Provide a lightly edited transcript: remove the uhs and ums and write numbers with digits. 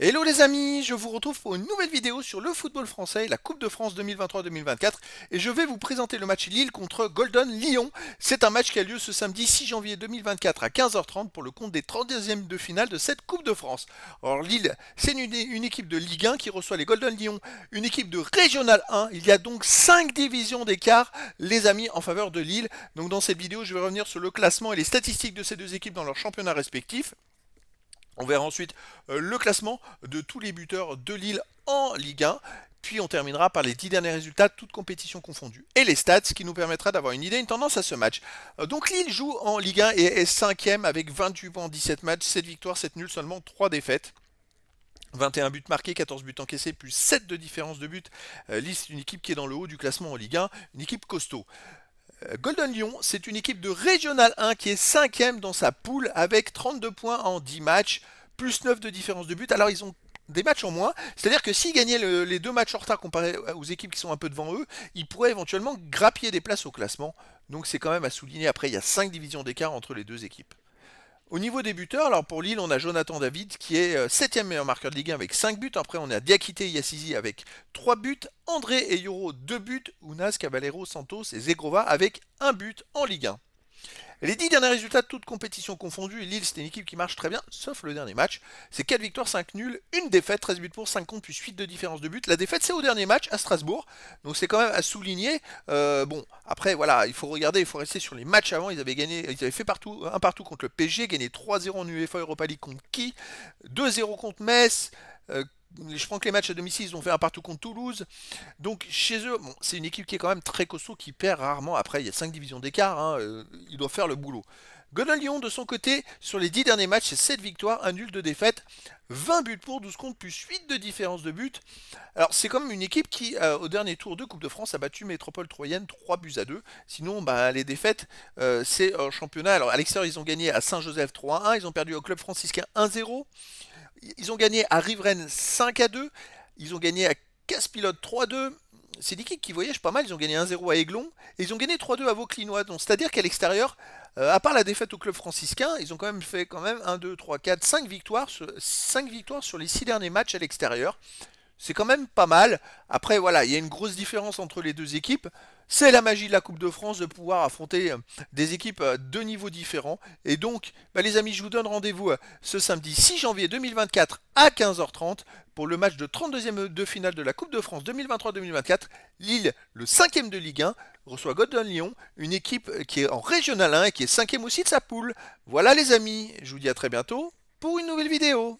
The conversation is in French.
Hello les amis, je vous retrouve pour une nouvelle vidéo sur le football français, la Coupe de France 2023-2024 et je vais vous présenter le match Lille contre Golden Lyon. C'est un match qui a lieu ce samedi 6 janvier 2024 à 15h30 pour le compte des 32e de finale de cette Coupe de France. Alors Lille, c'est une équipe de Ligue 1 qui reçoit les Golden Lyon, une équipe de Régional 1. Il y a donc 5 divisions d'écart les amis en faveur de Lille. Donc dans cette vidéo je vais revenir sur le classement et les statistiques de ces deux équipes dans leurs championnats respectifs. On verra ensuite le classement de tous les buteurs de Lille en Ligue 1. Puis on terminera par les 10 derniers résultats, toutes compétitions confondues. Et les stats, ce qui nous permettra d'avoir une idée, une tendance à ce match. Donc Lille joue en Ligue 1 et est 5e avec 28 points en 17 matchs, 7 victoires, 7 nuls, seulement 3 défaites. 21 buts marqués, 14 buts encaissés, plus 7 de différence de but. Lille, c'est une équipe qui est dans le haut du classement en Ligue 1, une équipe costaud. Golden Lyon, c'est une équipe de Régional 1 qui est 5e dans sa poule avec 32 points en 10 matchs, plus 9 de différence de but. Alors ils ont des matchs en moins, c'est-à-dire que s'ils gagnaient les deux matchs en retard comparé aux équipes qui sont un peu devant eux, ils pourraient éventuellement grappiller des places au classement. Donc c'est quand même à souligner. Après, il y a 5 divisions d'écart entre les deux équipes. Au niveau des buteurs, alors pour Lille, on a Jonathan David qui est 7e meilleur marqueur de Ligue 1 avec 5 buts. Après, on a Diakité Yassizi avec 3 buts. André Eyoro 2 buts. Ounas Caballero Santos et Zegrova avec 1 but en Ligue 1. Les 10 derniers résultats de toutes compétitions confondues, Lille c'est une équipe qui marche très bien, sauf le dernier match. C'est 4 victoires, 5 nuls, 1 défaite, 13 buts pour, 5 contre, plus 8 de différence de but. La défaite c'est au dernier match à Strasbourg, donc c'est quand même à souligner. Bon, après voilà, il faut regarder, il faut rester sur les matchs avant. Ils avaient gagné, ils avaient fait un partout contre le PSG, gagné 3-0 en UEFA Europa League contre qui, 2-0 contre Metz. Je prends que les matchs à domicile, ils ont fait un partout contre Toulouse. Donc chez eux, bon, c'est une équipe qui est quand même très costaud, qui perd rarement. Après, il y a 5 divisions d'écart, hein, ils doivent faire le boulot. Golden Lyon, de son côté, sur les 10 derniers matchs, c'est 7 victoires, 1 nul, 2 défaites, 20 buts pour, 12 contre, plus 8 de différence de but. Alors c'est quand même une équipe qui, au dernier tour de Coupe de France, a battu Métropole Troyenne 3 buts à 2. Sinon, bah, les défaites, c'est championnat. Alors à l'extérieur, ils ont gagné à Saint-Joseph 3-1, ils ont perdu au Club Franciscain 1-0. Ils ont gagné à Riveraine 5-2. Ils ont gagné à Casse-Pilote 3-2. C'est une équipe qui voyage pas mal. Ils ont gagné 1-0 à Aiglon. Et ils ont gagné 3-2 à Vauclinois. Donc, c'est-à-dire qu'à l'extérieur, à part la défaite au club franciscain, ils ont quand même fait 1, 2, 3, 4, 5 victoires, 5 victoires sur les 6 derniers matchs à l'extérieur. C'est quand même pas mal. Après, voilà, il y a une grosse différence entre les deux équipes. C'est la magie de la Coupe de France de pouvoir affronter des équipes de niveaux différents. Et donc, bah, les amis, je vous donne rendez-vous ce samedi 6 janvier 2024 à 15h30 pour le match de 32e de finale de la Coupe de France 2023-2024. Lille, le 5e de Ligue 1, reçoit Golden Lyon, une équipe qui est en Régional 1 et qui est 5e aussi de sa poule. Voilà les amis, je vous dis à très bientôt pour une nouvelle vidéo.